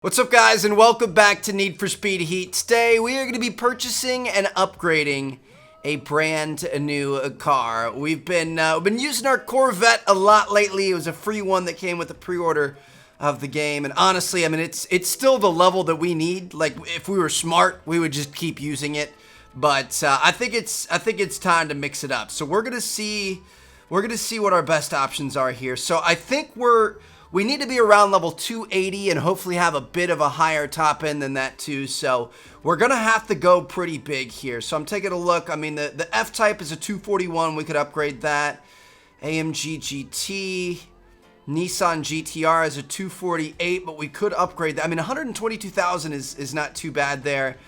What's up, guys, and welcome back to Need for Speed Heat. Today we are going to be purchasing and upgrading a brand new car. We've been using our Corvette a lot lately. It was a free one that came with the pre-order of the game, and honestly, I mean, it's still the level that we need. Like, if we were smart, we would just keep using it. But I think it's time to mix it up. So we're gonna see what our best options are here. So I think we need to be around level 280 and hopefully have a bit of a higher top end than that too. So we're going to have to go pretty big here. So I'm taking a look. I mean, the F-Type is a 241. We could upgrade that. AMG GT. Nissan GTR is a 248, but we could upgrade that. I mean, 122,000 is not too bad there.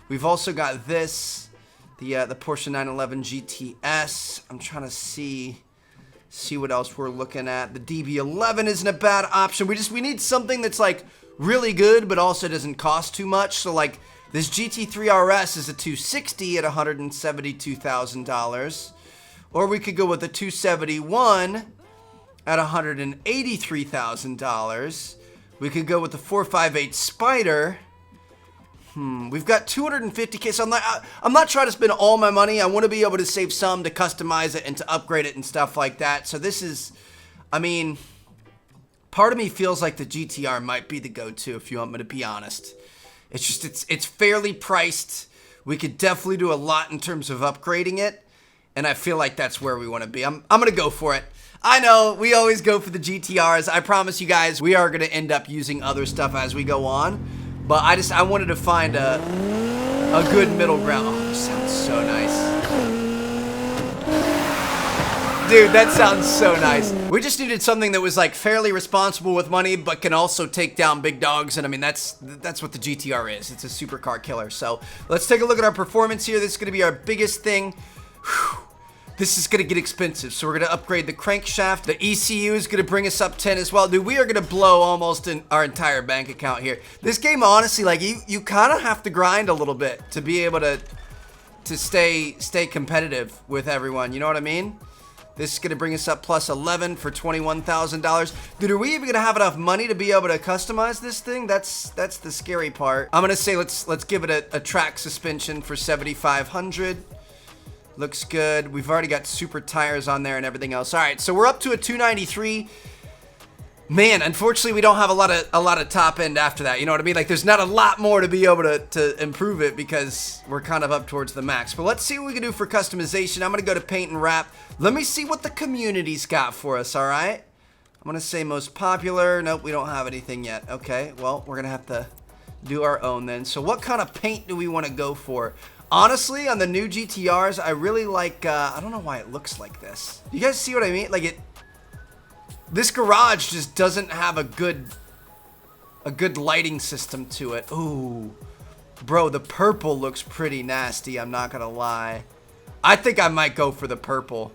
We've also got this, the Porsche 911 GTS. I'm trying to see what else we're looking at. The DB11 isn't a bad option. We need something that's like really good but also doesn't cost too much. So like this GT3 RS is a 260 at $172,000, or we could go with the 271 at $183,000. We could go with the 458 Spider. We've got 250K, so I'm not trying to spend all my money. I want to be able to save some to customize it and to upgrade it and stuff like that. So this is, I mean, part of me feels like the GTR might be the go-to, if you want me to be honest. It's just, it's fairly priced. We could definitely do a lot in terms of upgrading it, and I feel like that's where we want to be. I'm going to go for it. I know, we always go for the GTRs. I promise you guys, we are going to end up using other stuff as we go on. But I wanted to find a good middle ground. Oh, this sounds so nice. Dude, that sounds so nice. We just needed something that was like fairly responsible with money, but can also take down big dogs. And I mean, that's what the GTR is. It's a supercar killer. So let's take a look at our performance here. This is going to be our biggest thing. Whew. This is going to get expensive, so we're going to upgrade the crankshaft. The ECU is going to bring us up 10 as well. Dude, we are going to blow almost our entire bank account here. This game, honestly, like, you kind of have to grind a little bit to be able to stay competitive with everyone. You know what I mean? This is going to bring us up plus 11 for $21,000. Dude, are we even going to have enough money to be able to customize this thing? That's the scary part. I'm going to say let's give it a track suspension for $7,500. Looks good. We've already got super tires on there and everything else. All right, so we're up to a 293. Man, unfortunately, we don't have a lot of top end after that. You know what I mean? Like, there's not a lot more to be able to improve it because we're kind of up towards the max. But let's see what we can do for customization. I'm going to go to paint and wrap. Let me see what the community's got for us, all right? I'm going to say most popular. Nope, we don't have anything yet. Okay, well, we're going to have to do our own then. So what kind of paint do we want to go for? Honestly, on the new GTRs, I really like, I don't know why it looks like this. You guys see what I mean? Like, this garage just doesn't have a good lighting system to it. Ooh, bro, the purple looks pretty nasty, I'm not gonna lie. I think I might go for the purple.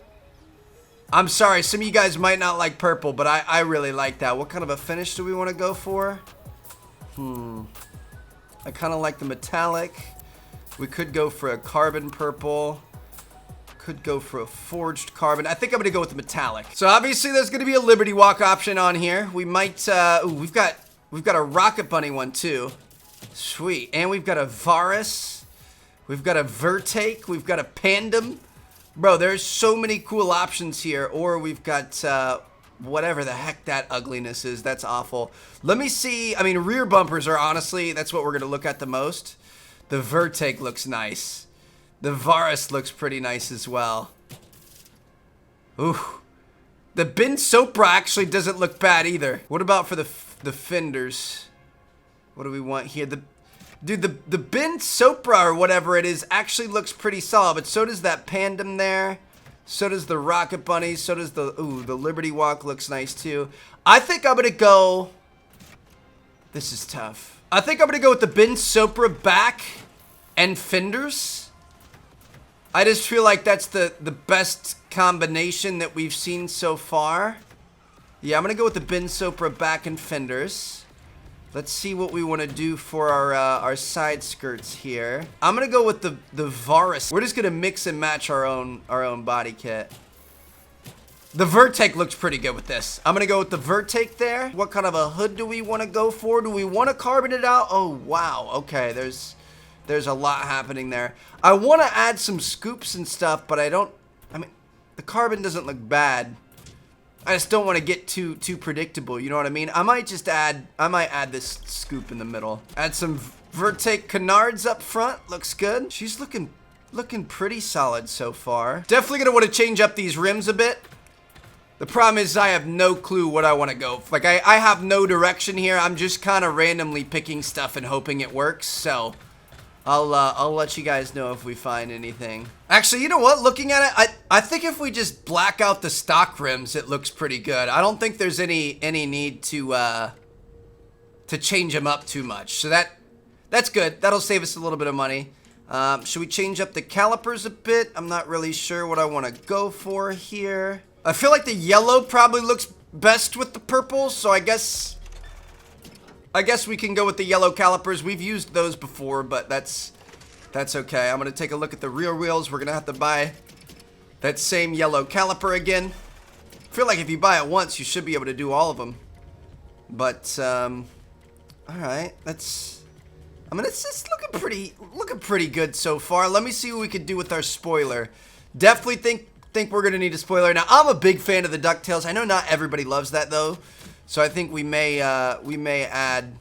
I'm sorry, some of you guys might not like purple, but I really like that. What kind of a finish do we want to go for? I kind of like the metallic. We could go for a carbon purple. Could go for a forged carbon. I think I'm gonna go with the metallic. So obviously there's gonna be a Liberty Walk option on here. We might, ooh, we've got a Rocket Bunny one too. Sweet. And we've got a Varus. We've got a Vertake. We've got a Pandem. Bro, there's so many cool options here. Or we've got, whatever the heck that ugliness is. That's awful. Let me see. I mean, rear bumpers are honestly, that's what we're gonna look at the most. The Vertake looks nice. The Varus looks pretty nice as well. Ooh. The Bin Sopra actually doesn't look bad either. What about for the fenders? What do we want here? Dude, the Bin Sopra or whatever it is actually looks pretty solid, but so does that Pandem there. So does the Rocket Bunny. So does the Liberty Walk looks nice too. I think I'm gonna go. This is tough. I think I'm gonna go with the Bin Sopra back and fenders. I just feel like that's the best combination that we've seen so far. Yeah, I'm gonna go with the Bin Sopra back and fenders. Let's see what we want to do for our side skirts here. I'm gonna go with the Varus. We're just gonna mix and match our own body kit. The Vertake looks pretty good with this. I'm gonna go with the Vertake there. What kind of a hood do we want to go for? Do we want to carbon it out? Oh, wow. Okay, there's a lot happening there. I want to add some scoops and stuff, but I mean, the carbon doesn't look bad. I just don't want to get too predictable, you know what I mean? I might add this scoop in the middle. Add some Vertake canards up front. Looks good. She's looking pretty solid so far. Definitely gonna want to change up these rims a bit. The problem is I have no clue what I want to go. Like I have no direction here. I'm just kind of randomly picking stuff and hoping it works. So I'll let you guys know if we find anything. Actually, you know what? Looking at it, I think if we just black out the stock rims, it looks pretty good. I don't think there's any need to change them up too much. So that's good. That'll save us a little bit of money. Should we change up the calipers a bit? I'm not really sure what I want to go for here. I feel like the yellow probably looks best with the purple, so I guess we can go with the yellow calipers. We've used those before, but that's okay. I'm gonna take a look at the rear wheels. We're gonna have to buy that same yellow caliper again. I feel like if you buy it once, you should be able to do all of them. But all right, I mean, it's looking pretty good so far. Let me see what we can do with our spoiler. Definitely think we're gonna need a spoiler. Now, I'm a big fan of the DuckTales. I know not everybody loves that though, so I think we may add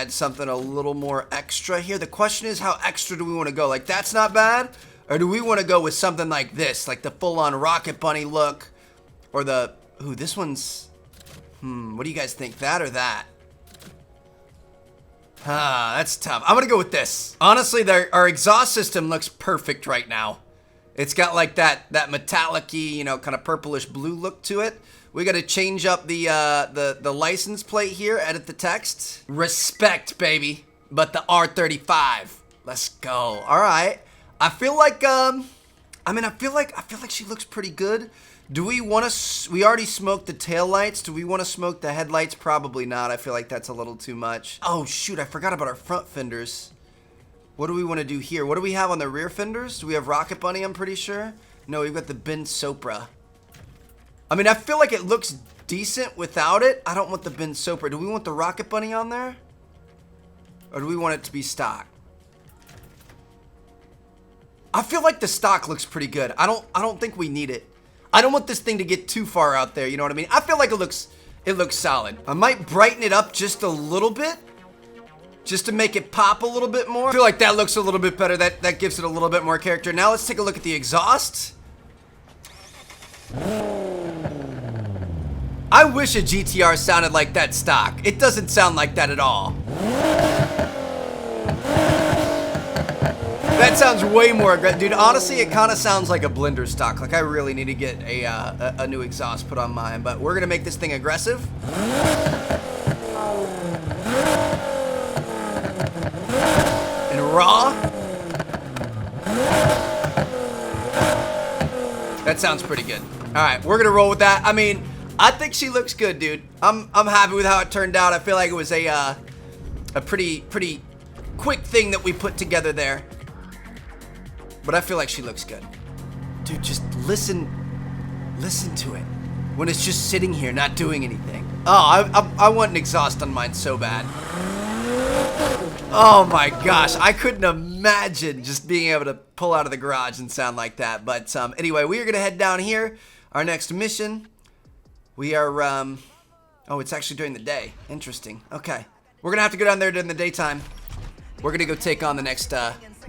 something a little more extra here. The question is, how extra do we want to go? Like, that's not bad, or do we want to go with something like this, like the full-on Rocket Bunny look, or the this one's what do you guys think? That or that? That's tough. I'm gonna go with this. Honestly, our exhaust system looks perfect right now. It's got like that metallic-y, you know, kind of purplish blue look to it. We gotta change up the license plate here, edit the text. Respect, baby, but the R35. Let's go. All right. I feel like I feel like she looks pretty good. Do we want to? We already smoked the taillights. Do we want to smoke the headlights? Probably not. I feel like that's a little too much. Oh shoot! I forgot about our front fenders. What do we want to do here? What do we have on the rear fenders? Do we have Rocket Bunny? I'm pretty sure. No, we've got the Ben Sopra. I mean, I feel like it looks decent without it. I don't want the Ben Sopra. Do we want the Rocket Bunny on there? Or do we want it to be stock? I feel like the stock looks pretty good. I don't think we need it. I don't want this thing to get too far out there, you know what I mean? I feel like it looks solid. I might brighten it up just a little bit, just to make it pop a little bit more. I feel like that looks a little bit better. That gives it a little bit more character. Now let's take a look at the exhaust. I wish a GTR sounded like that stock. It doesn't sound like that at all. That sounds way more aggressive. Dude, honestly, it kind of sounds like a blender stock. Like, I really need to get a new exhaust put on mine. But we're going to make this thing aggressive. And raw. That sounds pretty good. All right, we're going to roll with that. I mean, I think she looks good, dude. I'm happy with how it turned out. I feel like it was a pretty quick thing that we put together there. But I feel like she looks good. Dude, just listen to it. When it's just sitting here, not doing anything. Oh, I want an exhaust on mine so bad. Oh my gosh, I couldn't imagine just being able to pull out of the garage and sound like that. But anyway, we are gonna head down here. Our next mission. We are, oh, it's actually during the day. Interesting. Okay. We're gonna have to go down there during the daytime. We're gonna go take on the next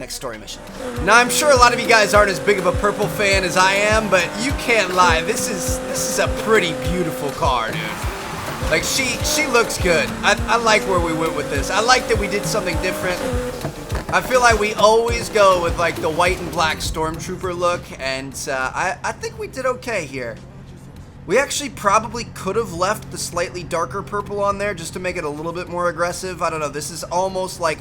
story mission. Now, I'm sure a lot of you guys aren't as big of a purple fan as I am, but you can't lie. This is a pretty beautiful car, dude. Like, she looks good. I like where we went with this. I like that we did something different. I feel like we always go with like the white and black Stormtrooper look, and I think we did okay here. We actually probably could have left the slightly darker purple on there just to make it a little bit more aggressive. I don't know. This is almost like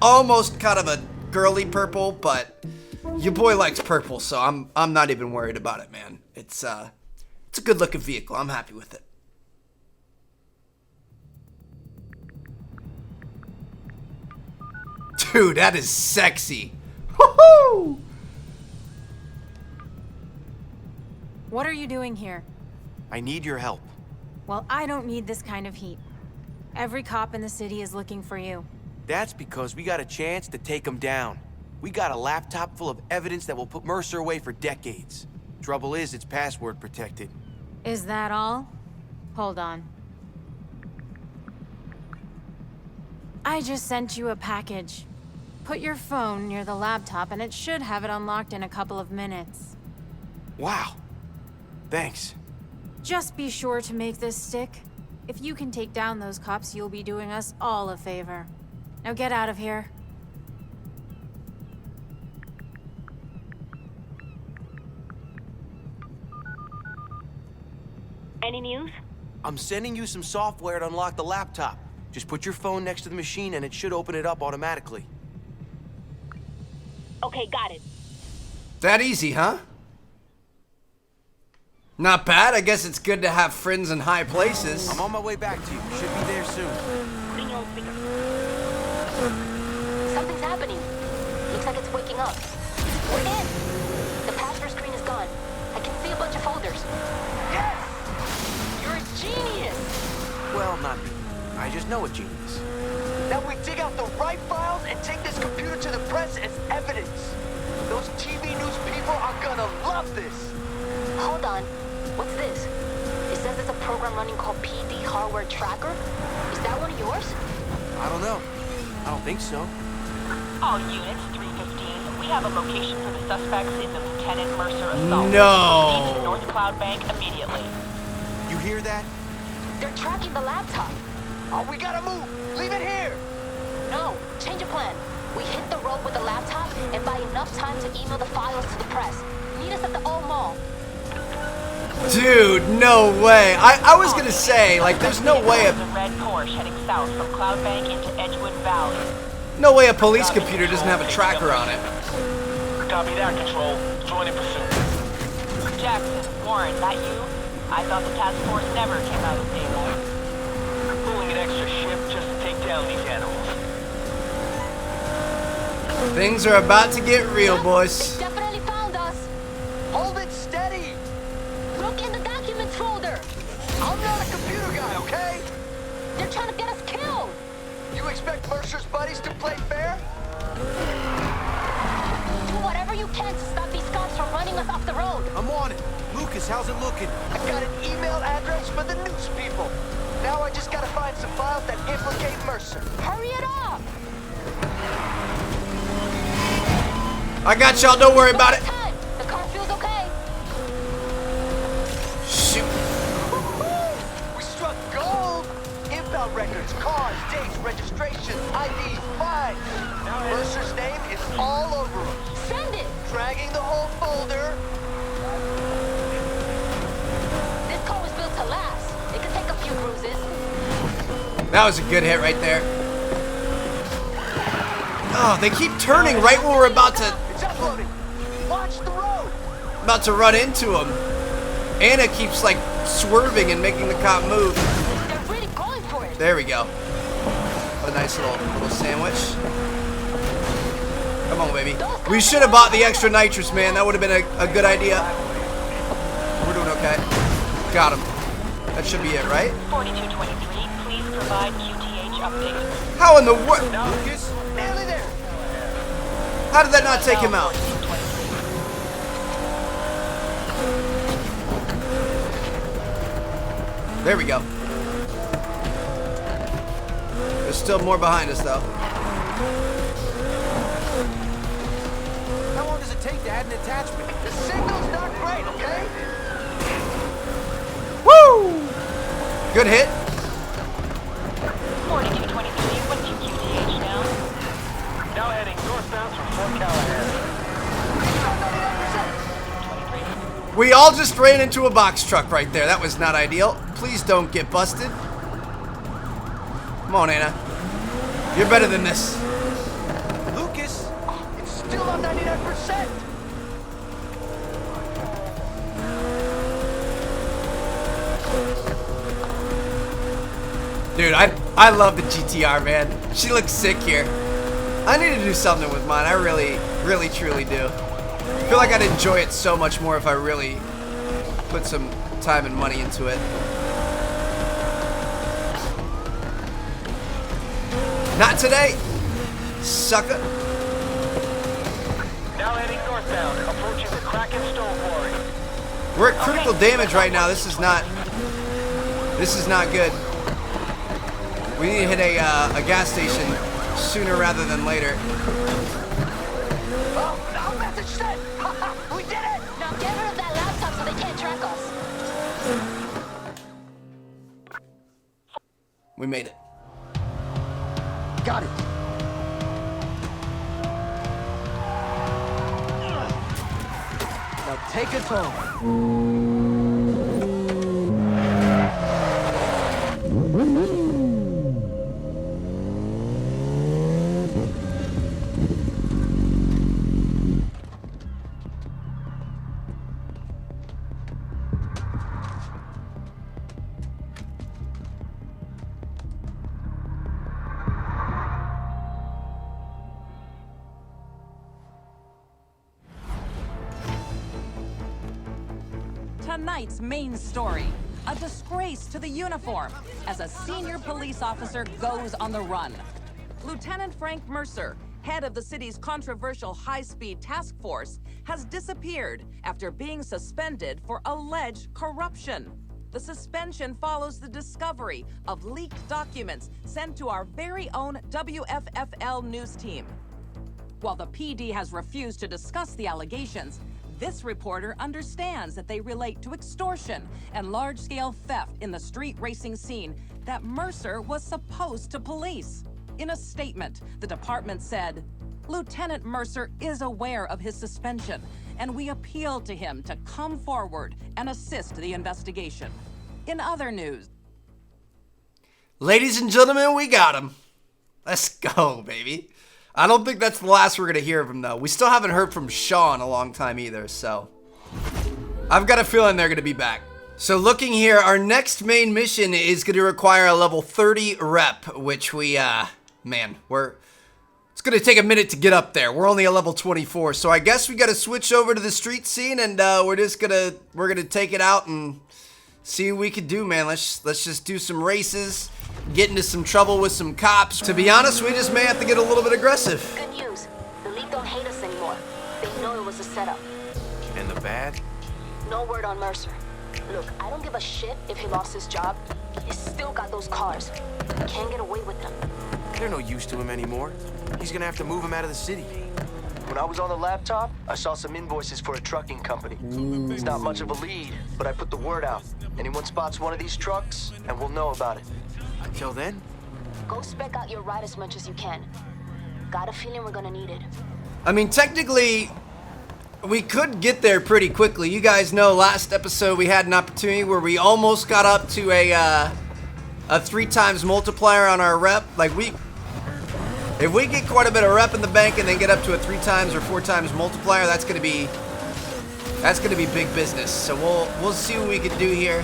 almost kind of a girly purple, but your boy likes purple, so I'm not even worried about it, man. It's a good looking vehicle. I'm happy with it. Dude, that is sexy. Woohoo! What are you doing here? I need your help. Well, I don't need this kind of heat. Every cop in the city is looking for you. That's because we got a chance to take him down. We got a laptop full of evidence that will put Mercer away for decades. Trouble is, it's password protected. Is that all? Hold on. I just sent you a package. Put your phone near the laptop and it should have it unlocked in a couple of minutes. Wow. Thanks. Just be sure to make this stick. If you can take down those cops, you'll be doing us all a favor. Now get out of here. Any news? I'm sending you some software to unlock the laptop. Just put your phone next to the machine and it should open it up automatically. Okay, got it. That easy, huh? Not bad. I guess it's good to have friends in high places. I'm on my way back to you. Should be there soon. Signal speaker. Something's happening. Looks like it's waking up. We're in. The password screen is gone. I can see a bunch of folders. Yes! You're a genius! Well, not me. I just know a genius. Now we dig out the right files and take this computer to the press as evidence. Those TV news people are gonna love this. Hold on. What's this? It says it's a program running called PD Hardware Tracker. Is that one of yours? I don't know. I don't think so. All units, 315. We have a location for the suspects in the Lieutenant Mercer assault. No. Proceed to North Cloud Bank immediately. You hear that? They're tracking the laptop. Oh, we gotta move. Leave it here. No, change of plan. We hit the road with the laptop and buy enough time to email the files to the press. Meet us at the old mall. Dude, no way. I was gonna say, like, there's no way The red Porsche heading south from Cloud Bank into Edgewood Valley. a police computer doesn't have a tracker on it. Copy that, Control. Join in pursuit. Jackson, Warren, that you? I thought the task force never came out of daylight. Pulling an extra shift just to take down these animals. Things are about to get real, They boys. definitely found us. Hold it steady. Look in the documents folder. I'm not a computer guy, okay? They're trying to get us killed. You expect Mercer's buddies to play fair? Do whatever you can to stop these cops from running us off the road. I'm on it. Lucas, how's it looking? I've got an email address for the news people. Now I just gotta find some files that implicate Mercer. Hurry it up. I got y'all. Don't worry about it. Time. The car feels okay. Shoot. We struck gold. Impound records, cars, dates, registrations, IDs, fines. Mercer's name is all over them. Send it. Dragging the whole folder. This car was built to last. It could take a few bruises. That was a good hit right there. Oh, they keep turning right when we're about to It's uploading. Watch the road. run into him. Anna keeps like swerving and making the cop move. They're really going for it. There we go. A nice little sandwich. Come on, baby. We should have bought the extra nitrous, man. That would have been a good idea. We're doing okay. Got him. That should be it, right? 4223, please provide QTH update. How in the world? Lucas? Nearly there. How did that not take him out? 4223. There we go. There's still more behind us, though. How long does it take to add an attachment? The signal's not great, okay? Woo! Good hit. 4223, what's your QTH now? Now heading northbound from Fort Callahan. 23. We all just ran into a box truck right there. That was not ideal. Please don't get busted. Come on, Anna. You're better than this. Lucas? It's still on 99%. Dude, I love the GTR, man. She looks sick here. I need to do something with mine. I really, really, truly do. I feel like I'd enjoy it so much more if I really put some time and money into it. Not today, sucker. Now heading northbound, approaching the Kraken Stone Quarry. We're at critical damage right now. This is not good. We need to hit a gas station sooner rather than later. Oh, our message sent! We did it! Now get rid of that laptop so they can't track us. We made it. Got it. Now take us home. Tonight's main story, a disgrace to the uniform as a senior police officer goes on the run. Lieutenant Frank Mercer, head of the city's controversial high-speed task force, has disappeared after being suspended for alleged corruption. The suspension follows the discovery of leaked documents sent to our very own WFFL news team. While the PD has refused to discuss the allegations, this reporter understands that they relate to extortion and large-scale theft in the street racing scene that Mercer was supposed to police. In a statement, the department said, "Lieutenant Mercer is aware of his suspension, and we appeal to him to come forward and assist the investigation." In other news, Ladies and gentlemen, we got him. Let's go, baby. I don't think that's the last we're going to hear of him, though. We still haven't heard from Shaw in a long time either, so I've got a feeling they're going to be back. So looking here, our next main mission is going to require a level 30 rep, which we, it's going to take a minute to get up there. We're only a level 24, so I guess we got to switch over to the street scene, and we're going to take it out and see what we can do, man. Let's just do some races. Get into some trouble with some cops. To be honest, we just may have to get a little bit aggressive. Good news. The League don't hate us anymore. They know it was a setup. And the bad? No word on Mercer. Look, I don't give a shit if he lost his job. He's still got those cars. Can't get away with them. They're no use to him anymore. He's gonna have to move him out of the city. When I was on the laptop, I saw some invoices for a trucking company. It's not much of a lead, but I put the word out. Anyone spots one of these trucks, and we'll know about it. Until then, Go spec out your ride as much as you can. Got a feeling we're gonna need it. I mean, technically, we could get there pretty quickly. You guys know last episode we had an opportunity where we almost got up to a 3 times multiplier on our rep. Like, if we get quite a bit of rep in the bank and then get up to a 3 times or 4 times multiplier, that's gonna be big business. So we'll see what we can do here.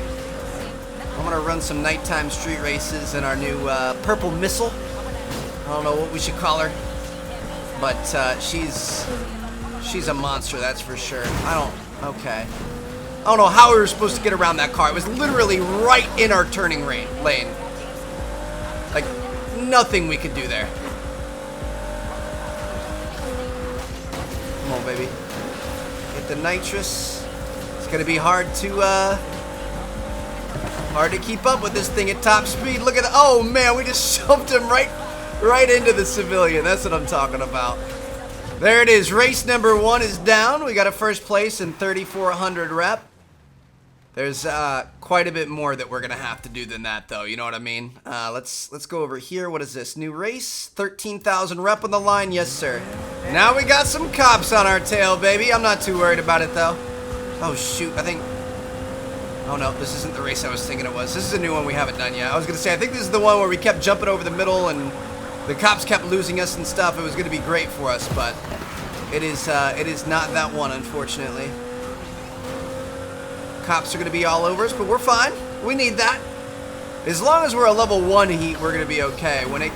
I'm gonna run some nighttime street races in our new purple missile. I don't know what we should call her, but she's a monster, that's for sure. Okay. I don't know how we were supposed to get around that car. It was literally right in our turning lane. Like, nothing we could do there. Come on, baby. Get the nitrous. It's gonna be hard to keep up with this thing at top speed. Look at it. Oh man, we just shoved him right into the civilian. That's what I'm talking about. There it is. Race number 1 is down. We got a first place in 3,400 rep. There's quite a bit more that we're gonna have to do than that, though. You know what I mean? Let's go over here. What is this? New race? 13,000 rep on the line. Yes, sir. Now we got some cops on our tail, baby. I'm not too worried about it, though. Oh shoot! Oh no, this isn't the race I was thinking it was. This is a new one we haven't done yet. I was gonna say, I think this is the one where we kept jumping over the middle and the cops kept losing us and stuff. It was gonna be great for us, but it is not that one, unfortunately. Cops are gonna be all over us, but we're fine. We need that. As long as we're a level 1 heat, we're gonna be okay. When it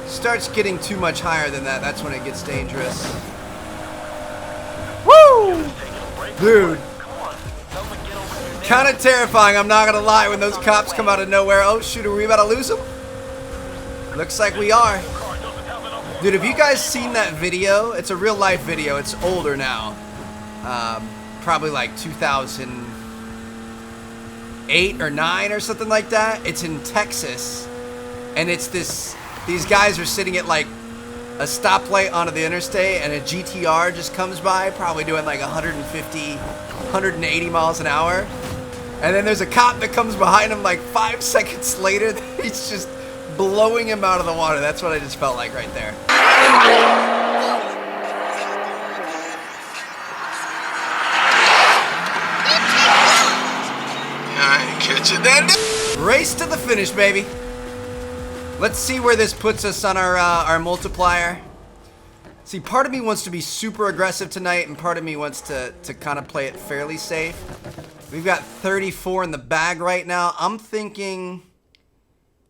starts getting too much higher than that, that's when it gets dangerous. Woo! Dude. kind of terrifying, I'm not gonna lie, when those cops come out of nowhere. Oh shoot, are we about to lose them? Looks like we are. Dude, have you guys seen that video? It's a real life video. It's older now. Probably like 2008 or 9 or something like that. It's in Texas. And it's these guys are sitting at like a stoplight onto the interstate, and a GTR just comes by, probably doing like 150, 180 miles an hour. And then there's a cop that comes behind him like 5 seconds later. He's just blowing him out of the water. That's what I just felt like right there. I ain't catching that. Race to the finish, baby. Let's see where this puts us on our multiplier. See, part of me wants to be super aggressive tonight, and part of me wants to kind of play it fairly safe. We've got 34 in the bag right now. I'm thinking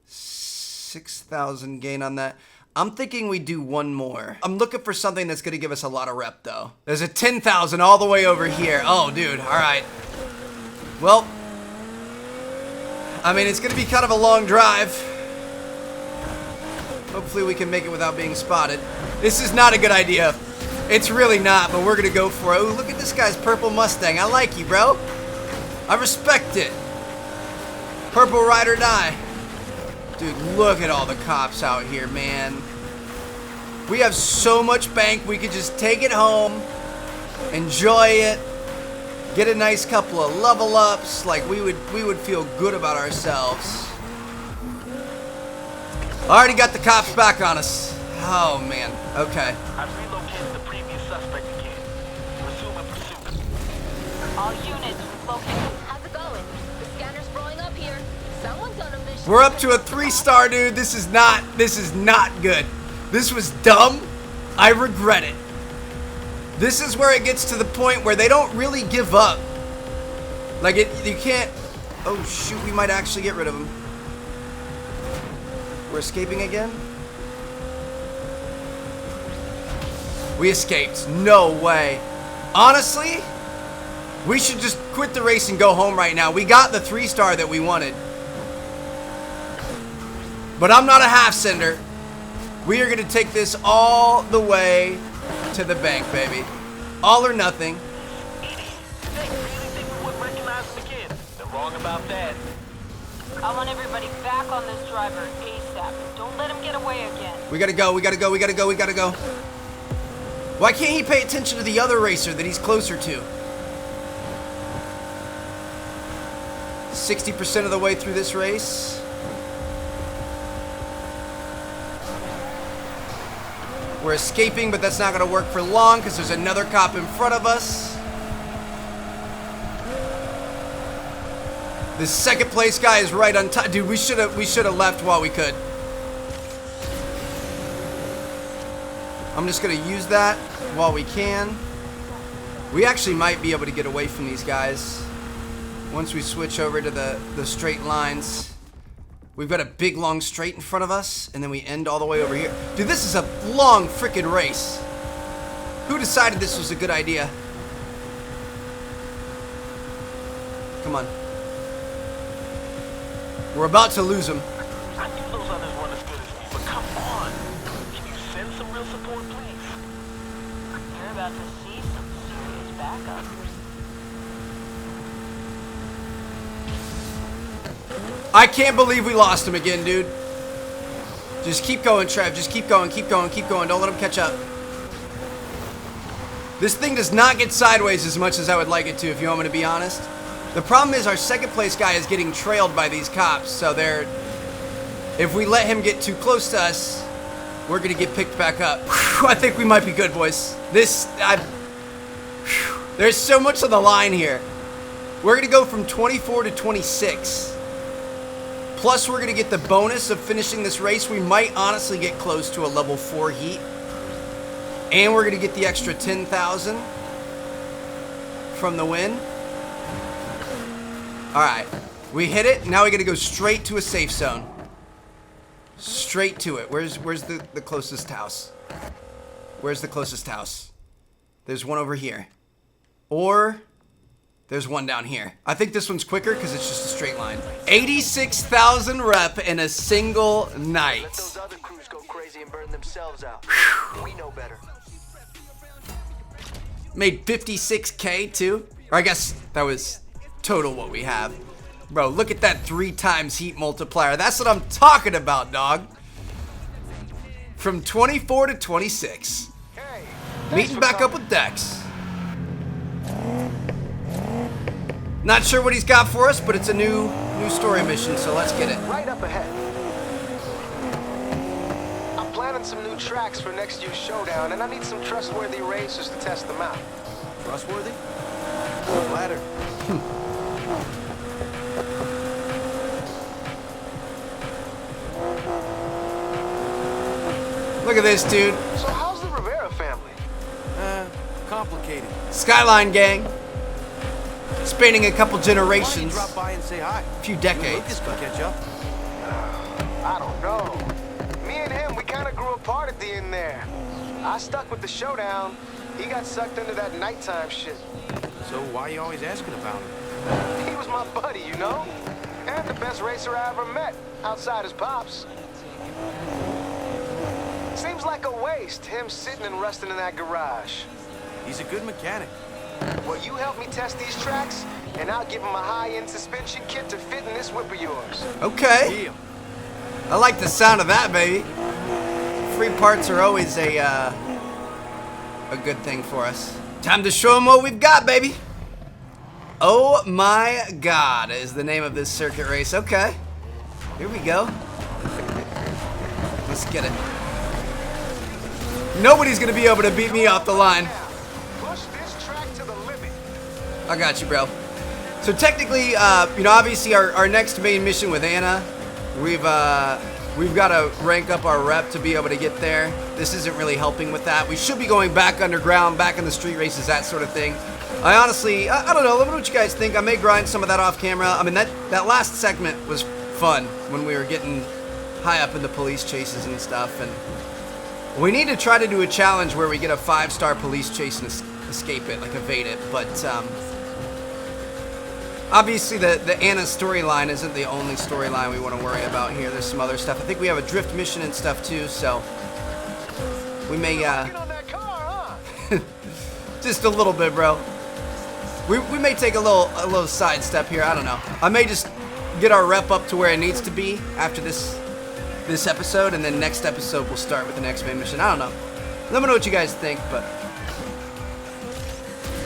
6,000 gain on that. I'm thinking we do one more. I'm looking for something that's going to give us a lot of rep, though. There's a 10,000 all the way over here. Oh, dude. All right. Well, I mean, it's going to be kind of a long drive. Hopefully we can make it without being spotted. This is not a good idea. It's really not, but we're going to go for it. Ooh, look at this guy's purple Mustang. I like you, bro. I respect it. Purple ride or die. Dude, look at all the cops out here, man. We have so much bank. We could just take it home, enjoy it, get a nice couple of level ups. Like, we would feel good about ourselves. Already got the cops back on us. Oh, man. Okay. I've relocated the previous suspect again. Resume pursuit. All units, we've located. How's it going? The scanner's blowing up here. Someone's on a mission. We're up to a 3-star, dude. This is not good. This was dumb. I regret it. This is where it gets to the point where they don't really give up. Like, you can't... Oh, shoot. We might actually get rid of him. We're escaping again? We escaped. No way. Honestly, we should just quit the race and go home right now. We got the 3-star that we wanted. But I'm not a half-sender. We are going to take this all the way to the bank, baby. All or nothing. They really think we wouldn't recognize him again. They're wrong about that. I want everybody back on this driver ASAP. Don't let him get away again. We gotta go, we gotta go, we gotta go, we gotta go. Why can't he pay attention to the other racer that he's closer to? 60% of the way through this race. We're escaping, but that's not gonna work for long because there's another cop in front of us. The second place guy is right on top. Dude, we should have left while we could. I'm just gonna use that while we can. We actually might be able to get away from these guys once we switch over to the straight lines. We've got a big long straight in front of us, and then we end all the way over here. Dude, this is a long freaking race. Who decided this was a good idea? Come on. We're about to lose them. I knew those others weren't as good as me, but come on. Can you send some real support, please? You're about to see some serious backup. I can't believe we lost him again, dude. Just keep going, Trev. Just keep going, keep going, keep going. Don't let him catch up. This thing does not get sideways as much as I would like it to, if you want me to be honest. The problem is our second place guy is getting trailed by these cops, so if we let him get too close to us, we're gonna get picked back up. Whew, I think we might be good, boys. There's so much on the line here. We're gonna go from 24 to 26. Plus, we're gonna get the bonus of finishing this race. We might honestly get close to a level 4 heat. And we're gonna get the extra 10,000 from the win. Alright, we hit it. Now we gotta go straight to a safe zone. Straight to it. Where's the closest house? Where's the closest house? There's one over here. Or There's one down here. I think this one's quicker because it's just a straight line. 86,000 rep in a single night. Let those other crews go crazy and burn themselves out. We know better. Made 56K too. Or I guess that was total what we have. Bro, look at that 3 times heat multiplier. That's what I'm talking about, dog. From 24 to 26. Hey, Meeting back up with Dex. Not sure what he's got for us, but it's a new story mission, so let's get it. right up ahead. I'm planning some new tracks for next year's showdown, and I need some trustworthy racers to test them out. Trustworthy? I'm flattered. Look at this, dude. So how's the Rivera family? Complicated. Skyline gang. Spanning a couple Why don't you generations. drop by and say hi? A few You and decades. Lucas can catch up. I don't know. Me and him, we kind of grew apart at the end there. I stuck with the showdown. He got sucked into that nighttime shit. So why are you always asking about him? He was my buddy, you know? And the best racer I ever met, outside his pops. Seems like a waste, him sitting and rusting in that garage. He's a good mechanic. Well, you help me test these tracks, and I'll give him a high-end suspension kit to fit in this whip of yours. Okay. Deal. I like the sound of that, baby. Free parts are always a good thing for us. Time to show them what we've got, baby. Oh my God is the name of this circuit race. Okay. Here we go. Let's get it. Nobody's gonna be able to beat me off the line. Push this track to the limit. I got you, bro. So technically, you know, obviously our next main mission with Anna, we've got to rank up our rep to be able to get there. This isn't really helping with that. We should be going back underground, back in the street races, that sort of thing. I honestly, I don't know. Let me know what you guys think. I may grind some of that off camera. I mean, that last segment was fun when we were getting high up in the police chases and stuff. And we need to try to do a challenge where we get a 5-star police chase and escape it, like evade it. But obviously the Anna storyline isn't the only storyline we want to worry about here. There's some other stuff. I think we have a drift mission and stuff too, so we may Get on that car, huh? just a little bit, bro. We may take a little side step here. I don't know. I may just get our rep up to where it needs to be after this episode, and then next episode we'll start with the next main mission. I don't know. Let me know what you guys think, but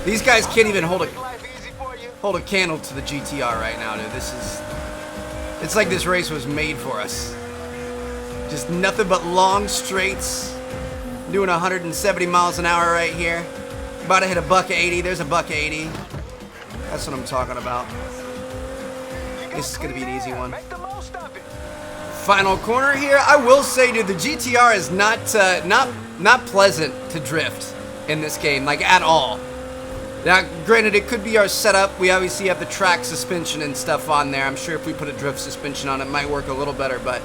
these guys can't even hold a candle to the GTR right now, dude. It's like this race was made for us. Just nothing but long straights. Doing 170 miles an hour right here. About to hit a $180. There's a $180. That's what I'm talking about. This is gonna be an easy one. Make the most of it. Final corner here. I will say, dude, the GTR is not pleasant to drift in this game, like at all. Now, granted, it could be our setup. We obviously have the track suspension and stuff on there. I'm sure if we put a drift suspension on it, might work a little better, but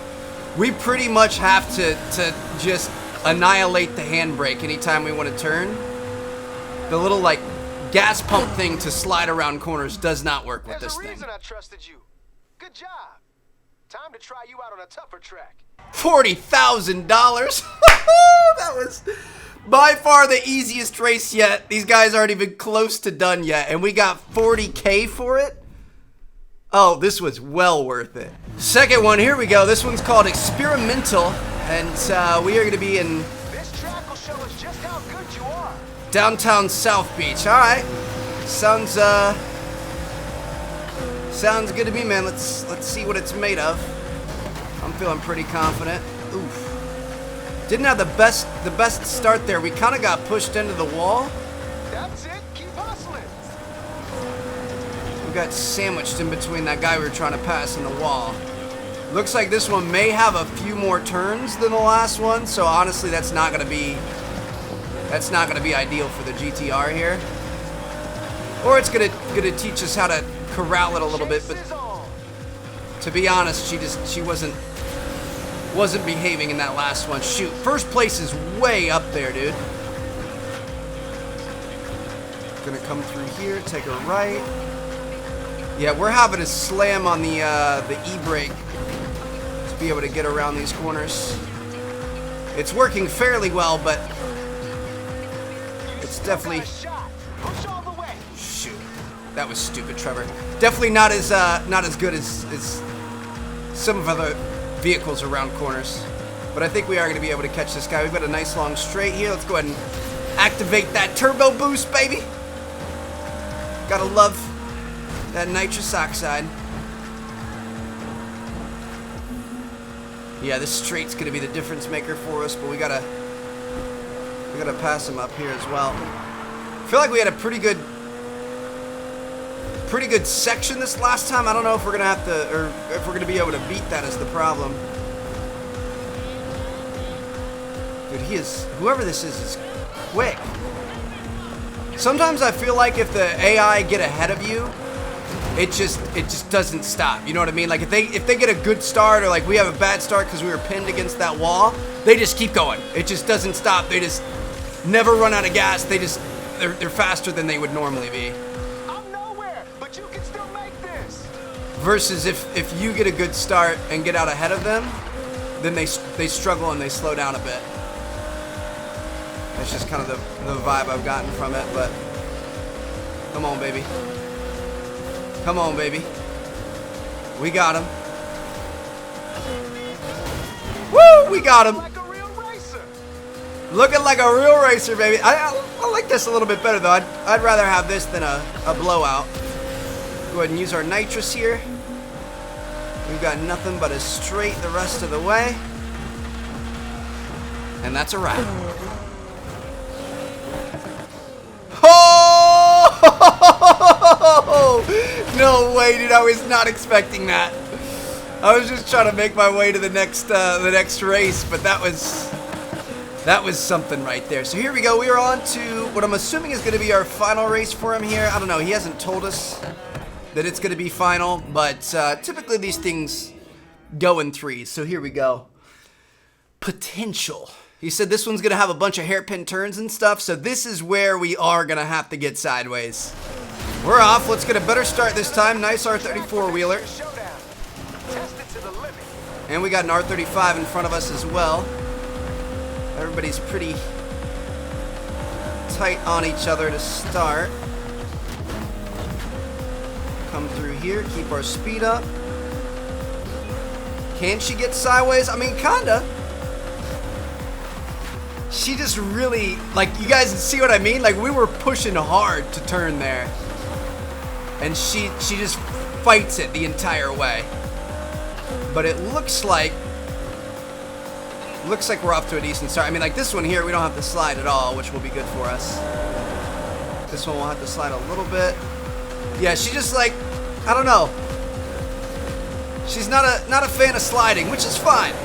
we pretty much have to just annihilate the handbrake anytime we want to turn. The little, like, gas pump thing to slide around corners does not work with There's this a thing. reason I trusted you. Good job. Time to try you out on a tougher track. $40,000. That was by far the easiest race yet. These guys aren't even close to done yet, and we got 40K for it. Oh, this was well worth it. Second one, here we go. This one's called Experimental, and we are going to be in This track will show us just how good you are. downtown South Beach. All right, sounds good to me, man. Let's see what it's made of. I'm feeling pretty confident. Oof. Didn't have the best start there. We kind of got pushed into the wall. That's it. Keep hustling. We got sandwiched in between that guy we were trying to pass and the wall. Looks like this one may have a few more turns than the last one, so honestly that's not gonna be ideal for the GTR here. Or it's gonna teach us how to corral it a little bit, but Chase is on. to be honest, she wasn't behaving in that last one. Shoot, first place is way up there, dude. Gonna come through here, take a right. Yeah, we're having to slam on the e-brake to be able to get around these corners. It's working fairly well, but it's definitely... Shoot, that was stupid, Trevor. Definitely not as good as some of other vehicles around corners. But I think we are going to be able to catch this guy. We've got a nice long straight here. Let's go ahead and activate that turbo boost, baby. Gotta love that nitrous oxide. Yeah, this straight's gonna be the difference maker for us, but we gotta pass him up here as well. I feel like we had a pretty good section this last time. I don't know if we're gonna have to, or if we're gonna be able to beat that is the problem. Dude, whoever this is quick. Sometimes I feel like if the AI get ahead of you, it just doesn't stop. You know what I mean? Like if they get a good start, or like we have a bad start because we were pinned against that wall, they just keep going. It just doesn't stop. They just never run out of gas. They're faster than they would normally be. I'm nowhere, but you can still make this. Versus if you get a good start and get out ahead of them, then they struggle and they slow down a bit. That's just kind of the vibe I've gotten from it, but come on, baby. Come on, baby. We got him. Woo! We got him. Like a real racer. Looking like a real racer, baby. I like this a little bit better, though. I'd rather have this than a blowout. Go ahead and use our nitrous here. We've got nothing but a straight the rest of the way. And that's a wrap. Oh! No way, dude. I was not expecting that. I was just trying to make my way to the next race, but that was something right there. So here we go. We are on to what I'm assuming is going to be our final race for him here. I don't know. He hasn't told us that it's going to be final, but typically these things go in threes. So here we go. Potential. He said this one's going to have a bunch of hairpin turns and stuff, so this is where we are going to have to get sideways. We're off. Let's get a better start this time. Nice R34 wheeler. And we got an R35 in front of us as well. Everybody's pretty tight on each other to start. Come through here, keep our speed up. Can she get sideways? I mean, kinda. She just really, like, you guys see what I mean? Like, we were pushing hard to turn there. And she just fights it the entire way. But it looks like we're off to a decent start. I mean, like this one here, we don't have to slide at all, which will be good for us. This one we'll have to slide a little bit. Yeah, she just like, I don't know. She's not a fan of sliding, which is fine.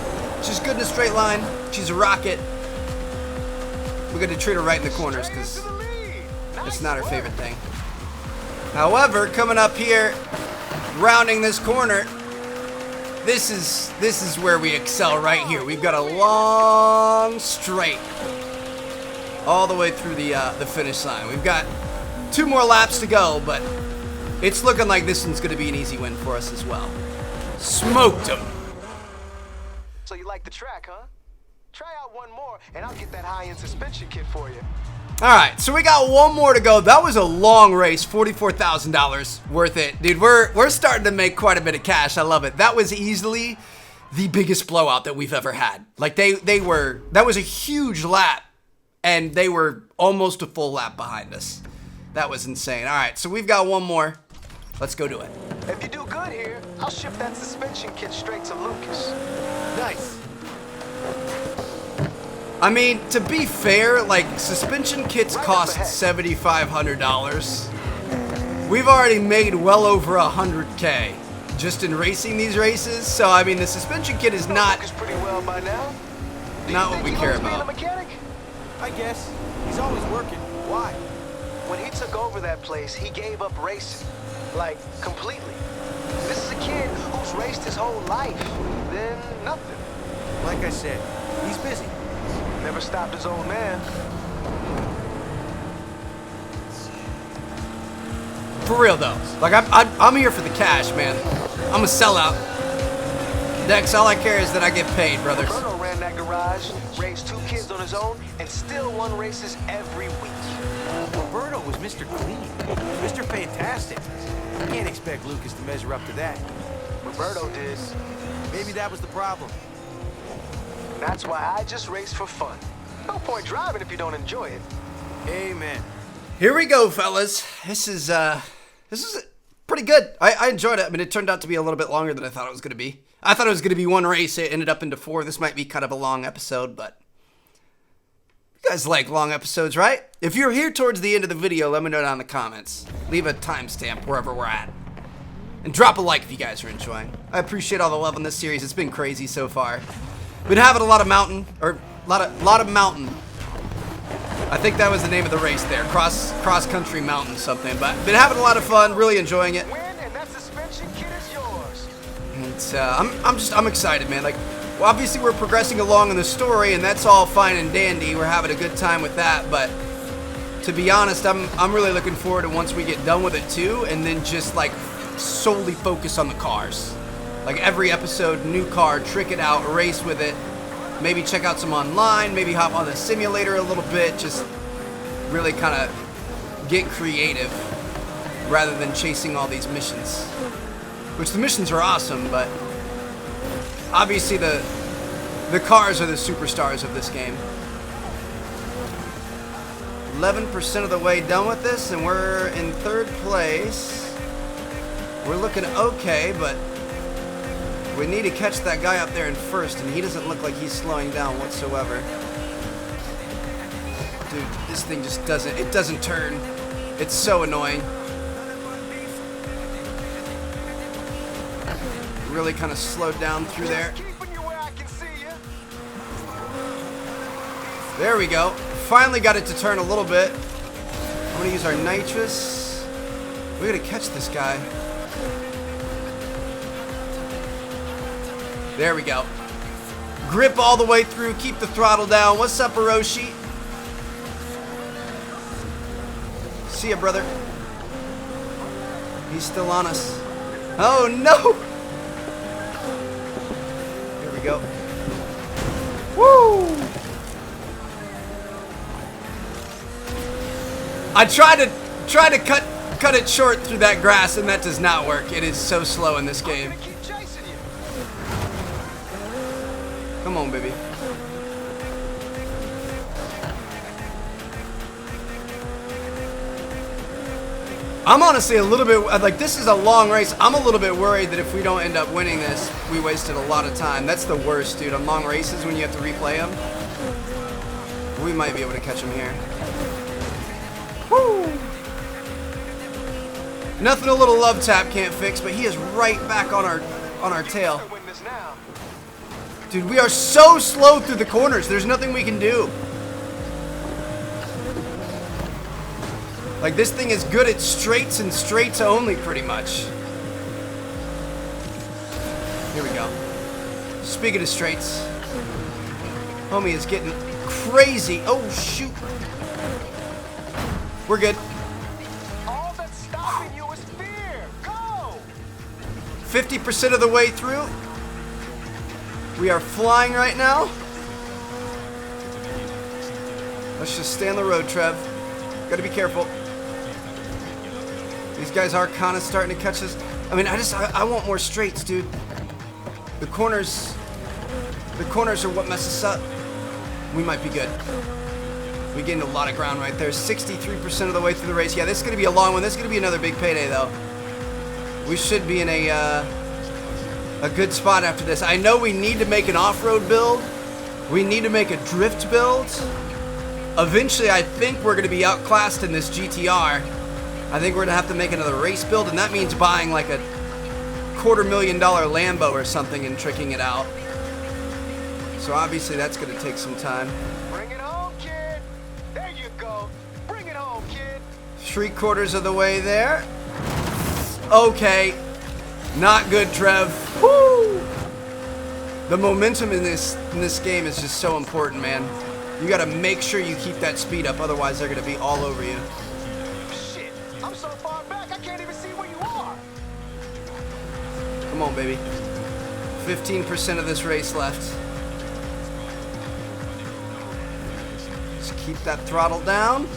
She's good in a straight line. She's a rocket. We're going to treat her right in the corners because it's not her favorite thing. However, coming up here, rounding this corner, this is where we excel right here. We've got a long straight all the way through the finish line. We've got 2 more laps to go, but it's looking like this one's going to be an easy win for us as well. Smoked him. So you like the track, huh? Try out one more, and I'll get that high-end suspension kit for you. All right, so we got one more to go. That was a long race, $44,000 worth it. Dude, we're starting to make quite a bit of cash. I love it. That was easily the biggest blowout that we've ever had. Like that was a huge lap, and they were almost a full lap behind us. That was insane. All right, so we've got one more. Let's go do it. If you do good here, I'll ship that suspension kit straight to Lucas. Nice. I mean, to be fair, like, suspension kits cost $7,500. We've already made well over $100K just in racing these races. So, I mean, the suspension kit is not pretty well by now. Not what we care about. Mechanic? I guess. He's always working. Why? When he took over that place, he gave up racing. Like, completely. This is a kid who's raced his whole life. Then nothing. Like I said, he's busy. Never stopped his old man. For real though. Like I'm here for the cash, man. I'm a sellout. Dex, all I care is that I get paid, brothers. Roberto ran that garage, raised 2 kids on his own, and still won races every week. Roberto was Mr. Clean, Mr. Fantastic. You can't expect Lucas to measure up to that. Roberto did. Maybe that was the problem. That's why I just race for fun. No point driving if you don't enjoy it. Amen. Here we go, fellas. This is pretty good. I enjoyed it. I mean, it turned out to be a little bit longer than I thought it was going to be. I thought it was going to be 1 race. It ended up into 4. This might be kind of a long episode, but you guys like long episodes, right? If you're here towards the end of the video, let me know down in the comments. Leave a timestamp wherever we're at. And drop a like if you guys are enjoying. I appreciate all the love on this series. It's been crazy so far. Been having a lot of mountain. I think that was the name of the race there. Cross country mountain something. But been having a lot of fun, really enjoying it. Win, and that suspension kit is yours. And I'm excited, man. Like, well, obviously we're progressing along in the story, and that's all fine and dandy. We're having a good time with that, but to be honest, I'm really looking forward to once we get done with it too, and then just like solely focus on the cars. Like every episode, new car, trick it out, race with it. Maybe check out some online, maybe hop on the simulator a little bit, just really kind of get creative rather than chasing all these missions. Which the missions are awesome, but obviously the cars are the superstars of this game. 11% of the way done with this, and we're in 3rd place. We're looking okay, but we need to catch that guy up there in 1st, and he doesn't look like he's slowing down whatsoever. Dude, this thing just doesn't turn. It's so annoying. Really kind of slowed down through there. There we go. Finally got it to turn a little bit. I'm gonna use our nitrous. We gotta catch this guy. There we go. Grip all the way through, keep the throttle down. What's up, Hiroshi? See ya, brother. He's still on us. Oh no! Here we go. Woo! I tried to cut it short through that grass, and that does not work. It is so slow in this game. Come on, baby. I'm honestly a little bit, like, this is a long race. I'm a little bit worried that if we don't end up winning this, we wasted a lot of time. That's the worst, dude. On long races, when you have to replay them, we might be able to catch them here. Woo! Nothing a little love tap can't fix, but he is right back on our tail. Dude, we are so slow through the corners. There's nothing we can do. Like, this thing is good at straights and straights only, pretty much. Here we go. Speaking of straights, homie is getting crazy. Oh, shoot. We're good. All that's stopping you is fear. Go! 50% of the way through. We are flying right now. Let's just stay on the road, Trev. Gotta be careful. These guys are kind of starting to catch us. I mean, I want more straights, dude. The corners are what mess us up. We might be good. We gained a lot of ground right there. 63% of the way through the race. Yeah, this is gonna be a long one. This is gonna be another big payday, though. We should be in a good spot after this. I know we need to make an off-road build. We need to make a drift build. Eventually, I think we're gonna be outclassed in this GTR. I think we're gonna have to make another race build, and that means buying like a $250,000 Lambo or something and tricking it out. So obviously that's gonna take some time. Bring it home, kid. There you go. Bring it home, kid. 3/4 of the way there. Okay. Not good, Trev. Woo! The momentum in this game is just so important, man. You gotta make sure you keep that speed up, otherwise they're gonna be all over you. Shit, I'm so far back I can't even see where you are. Come on, baby. 15% of this race left. Just keep that throttle down.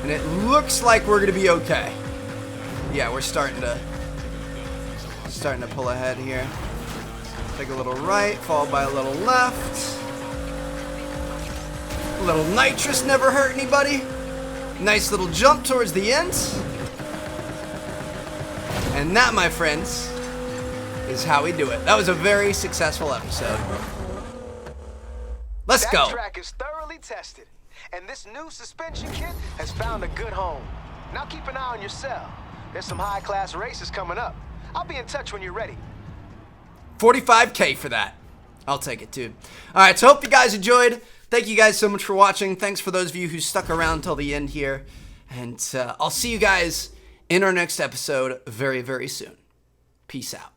And it looks like we're gonna be okay. Yeah, we're starting to pull ahead here. Take a little right, followed by a little left. A little nitrous never hurt anybody. Nice little jump towards the end. And that, my friends, is how we do it. That was a very successful episode. Let's go. That track is thoroughly tested, and this new suspension kit has found a good home. Now keep an eye on your cell. There's some high-class races coming up. I'll be in touch when you're ready. 45K for that. I'll take it, too. All right, so hope you guys enjoyed. Thank you guys so much for watching. Thanks for those of you who stuck around till the end here. And I'll see you guys in our next episode very, very soon. Peace out.